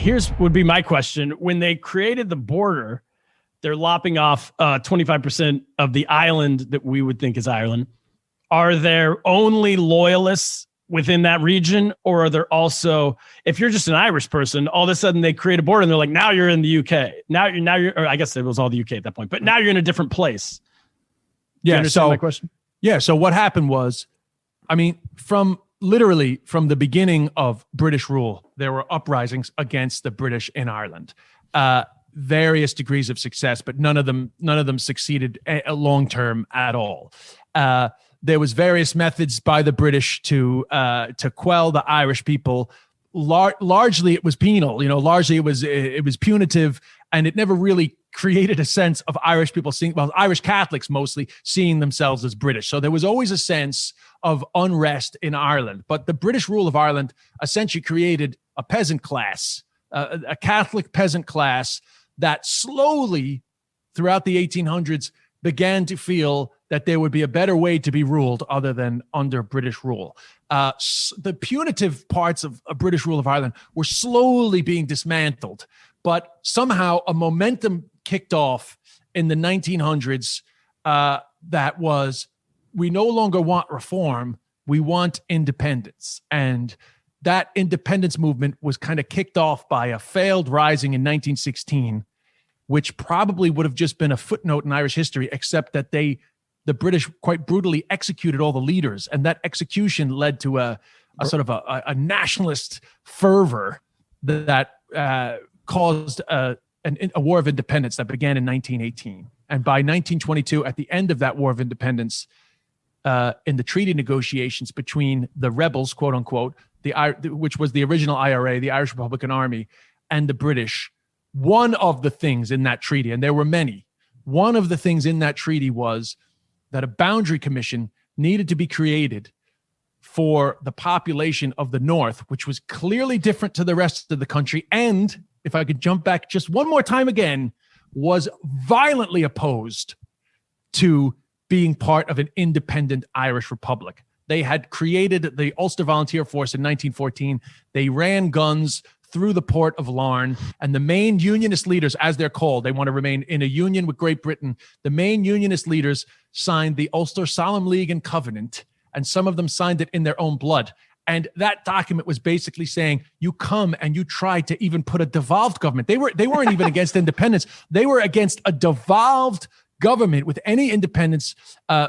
here's would be my question. When they created the border, they're lopping off 25% of the island that we would think is Ireland. Are there only loyalists within that region, or are there also, if you're just an Irish person, all of a sudden they create a border and they're like, now you're in the UK. Now you're, or I guess it was all the UK at that point, but now you're in a different place. Do you understand my question? Yeah. So what happened was, I mean, from the beginning of British rule, there were uprisings against the British in Ireland. Various degrees of success, but none of them succeeded long term at all. There was various methods by the British to quell the Irish people. Largely, it was penal. Largely it was punitive, and it never really created a sense of Irish people Irish Catholics mostly seeing themselves as British. So there was always a sense of unrest in Ireland. But the British rule of Ireland essentially created a peasant class, a Catholic peasant class that slowly, throughout the 1800s, began to feel that there would be a better way to be ruled other than under British rule. The punitive parts of a British rule of Ireland were slowly being dismantled, but somehow a momentum kicked off in the 1900s that was, we no longer want reform, we want independence. And that independence movement was kind of kicked off by a failed rising in 1916, which probably would have just been a footnote in Irish history, except that the British quite brutally executed all the leaders. And that execution led to a sort of a nationalist fervor that caused a war of independence that began in 1918. And by 1922, at the end of that war of independence, in the treaty negotiations between the rebels, quote unquote, which was the original IRA, the Irish Republican Army, and the British, one of the things in that treaty, and there were many, one of the things in that treaty was that a boundary commission needed to be created for the population of the North, which was clearly different to the rest of the country. And if I could jump back just one more time again, was violently opposed to being part of an independent Irish Republic. They had created the Ulster Volunteer Force in 1914. They ran guns through the port of Larne, and the main unionist leaders, as they're called, they want to remain in a union with Great Britain. The main unionist leaders signed the Ulster Solemn League and Covenant, and some of them signed it in their own blood. And that document was basically saying, you come and you try to even put a devolved government. They weren't even against independence. They were against a devolved government with any independence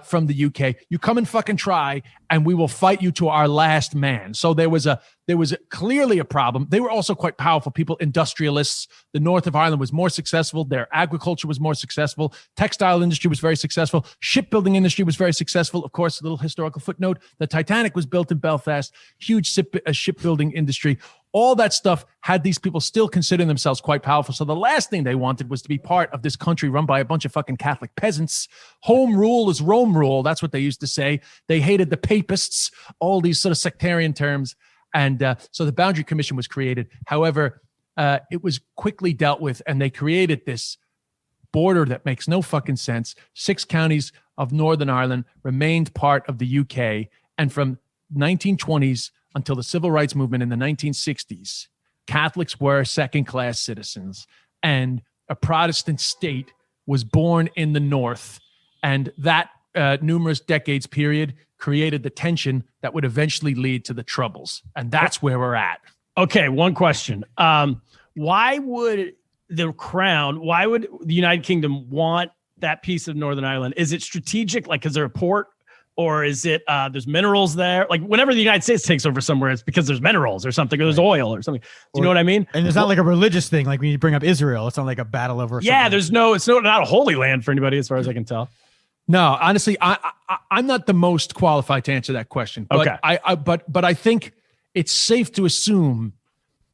from the UK. You come and fucking try, and we will fight you to our last man. So there was clearly a problem. They were also quite powerful people, industrialists. The north of Ireland was more successful. Their agriculture was more successful. Textile industry was very successful. Shipbuilding industry was very successful. Of course, a little historical footnote, the Titanic was built in Belfast, huge shipbuilding industry. All that stuff had these people still considering themselves quite powerful. So the last thing they wanted was to be part of this country run by a bunch of fucking Catholic peasants. Home rule is Rome rule. That's what they used to say. They hated the papists, all these sort of sectarian terms. And so the Boundary Commission was created. However, it was quickly dealt with, and they created this border that makes no fucking sense. 6 counties of Northern Ireland remained part of the UK. And from 1920s until the Civil Rights Movement in the 1960s, Catholics were second-class citizens, and a Protestant state was born in the North. And that numerous decades period created the tension that would eventually lead to the Troubles. And that's where we're at. Okay, one question. Why would the United Kingdom want that piece of Northern Ireland? Is it strategic? Like, is there a port? Or is it there's minerals there? Like, whenever the United States takes over somewhere, it's because there's minerals or something, or there's oil or something. Do you know what I mean? And it's not like a religious thing. Like when you bring up Israel, it's not like a battle over. Yeah, it's not a holy land for anybody, as far as I can tell. No, honestly, I'm not the most qualified to answer that question. But okay. But I think it's safe to assume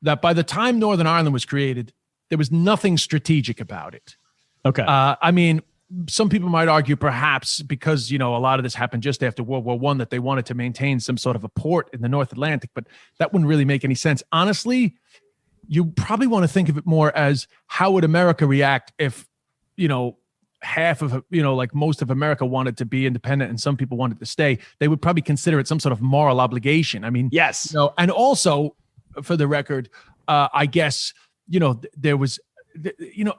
that by the time Northern Ireland was created, there was nothing strategic about it. Okay. I mean, some people might argue perhaps because, a lot of this happened just after World War I, that they wanted to maintain some sort of a port in the North Atlantic, but that wouldn't really make any sense. Honestly, you probably want to think of it more as how would America react if, half of, like most of America wanted to be independent and some people wanted to stay. They would probably consider it some sort of moral obligation. I mean, yes. And also, for the record, I guess there was,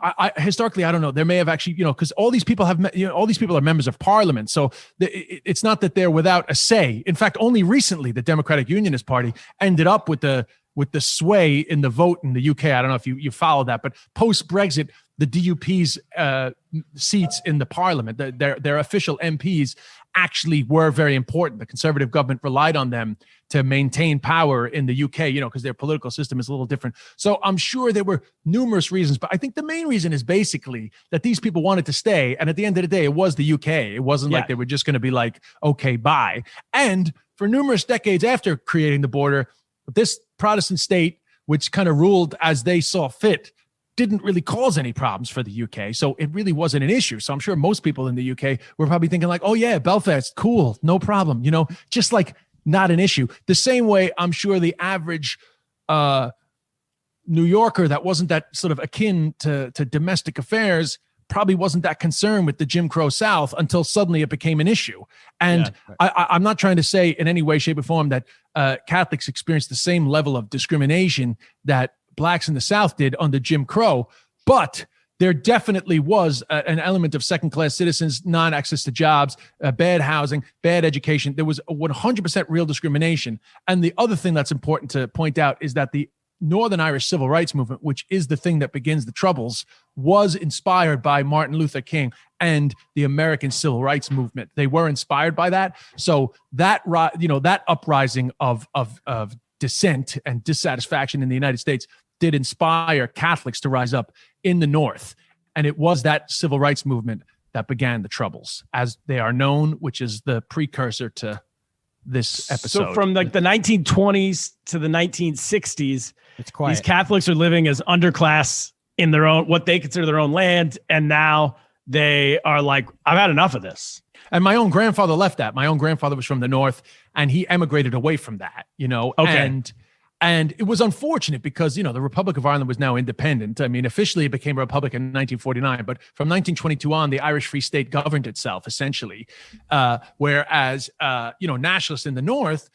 I historically, I don't know, there may have actually, because all these people have, all these people are members of parliament. So it's not that they're without a say. In fact, only recently, the Democratic Unionist Party ended up with the sway in the vote in the UK. I don't know if you follow that, but post-Brexit, the DUP's seats in the parliament, their official MPs actually were very important. The Conservative government relied on them to maintain power in the UK, because their political system is a little different. So I'm sure there were numerous reasons, but I think the main reason is basically that these people wanted to stay. And at the end of the day, it was the UK. It wasn't like they were just going to be like, okay, bye. And for numerous decades after creating the border, this Protestant state, which kind of ruled as they saw fit, didn't really cause any problems for the UK. So it really wasn't an issue. So I'm sure most people in the UK were probably thinking like, oh yeah, Belfast, cool, no problem. Just like not an issue. The same way I'm sure the average New Yorker that wasn't that sort of akin to domestic affairs probably wasn't that concerned with the Jim Crow South until suddenly it became an issue. And I'm not trying to say in any way, shape, or form that Catholics experienced the same level of discrimination that blacks in the South did under Jim Crow, but there definitely was an element of second-class citizens, non-access to jobs, bad housing, bad education. There was 100% real discrimination. And the other thing that's important to point out is that the Northern Irish Civil Rights Movement, which is the thing that begins the Troubles, was inspired by Martin Luther King and the American Civil Rights Movement. They were inspired by that. So that uprising of dissent and dissatisfaction in the United States did inspire Catholics to rise up in the North. And it was that civil rights movement that began the Troubles, as they are known, which is the precursor to this episode. So from like the 1920s to the 1960s, it's quiet. These Catholics are living as underclass in their own, what they consider their own land. And now they are like, I've had enough of this. And my own grandfather left that. My own grandfather was from the North, and he emigrated away from that, Okay. And it was unfortunate because, the Republic of Ireland was now independent. I mean, officially it became a republic in 1949, but from 1922 on, the Irish Free State governed itself essentially. Whereas, nationalists in the North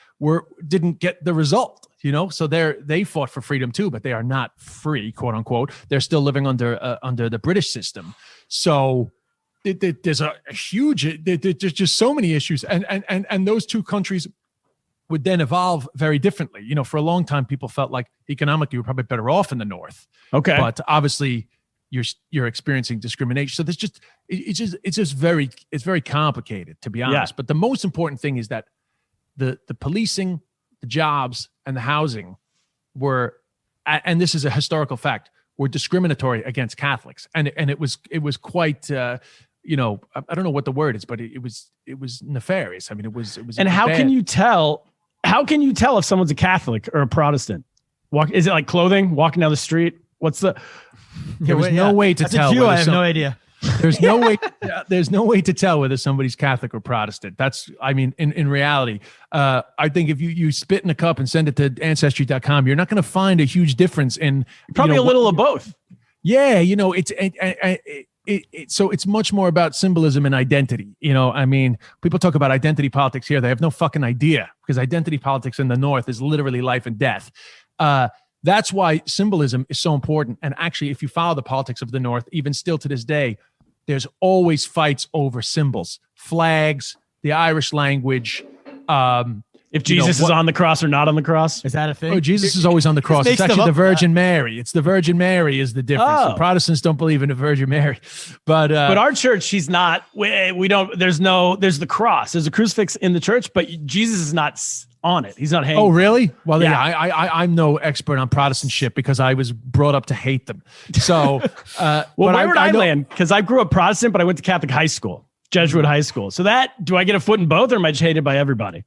didn't get the result, so they fought for freedom too, but they are not free, quote unquote. They're still living under the British system. So there's there's just so many issues. And those two countries would then evolve very differently. For a long time, people felt like economically we're probably better off in the North. Okay. But obviously you're experiencing discrimination. So there's it's very complicated, to be honest. Yeah. But the most important thing is that the policing, the jobs, and the housing were, and this is a historical fact, were discriminatory against Catholics. And it was quite, I don't know what the word is, but it was nefarious. I mean, it was. And how can you tell? How can you tell if someone's a Catholic or a Protestant? Is it like clothing? Walking down the street? What's the? There was no way to tell. I have no idea. There's no way. There's no way to tell whether somebody's Catholic or Protestant. In reality, I think if you spit in a cup and send it to Ancestry.com, you're not going to find a huge difference in probably a little of both. Yeah, so it's much more about symbolism and identity. People talk about identity politics here. They have no fucking idea, because identity politics in the North is literally life and death. That's why symbolism is so important. And actually, if you follow the politics of the North, even still to this day, there's always fights over symbols, flags, the Irish language. If Jesus is on the cross or not on the cross? Is that a thing? Oh, Jesus is always on the cross. It's actually the Virgin Mary. It's the Virgin Mary is the difference. Oh. The Protestants don't believe in the Virgin Mary. But our church, she's not, we don't, there's the cross. There's a crucifix in the church, but Jesus is not on it. He's not hanging. Oh, really? Well, yeah. I'm no expert on Protestant shit because I was brought up to hate them. So, where would I land? Because I grew up Protestant, but I went to Catholic high school, Jesuit high school. So do I get a foot in both, or am I just hated by everybody?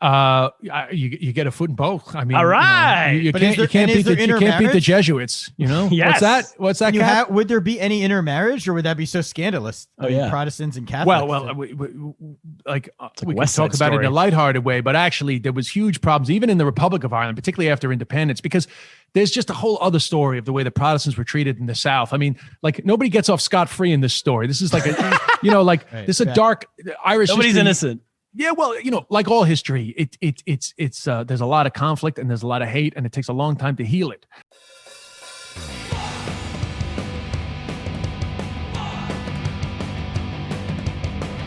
You get a foot in both. I mean, all right. You can't beat the Jesuits. Yes. What's that? Would there be any intermarriage, or would that be so scandalous? Oh, yeah. Protestants and Catholics. Well, we can talk about it in a lighthearted way, but actually there was huge problems even in the Republic of Ireland, particularly after independence, because there's just a whole other story of the way the Protestants were treated in the South. I mean, like, nobody gets off scot-free in this story. This is like this is a dark Irish. Nobody's innocent. Yeah, well, like all history, it's there's a lot of conflict and there's a lot of hate, and it takes a long time to heal it.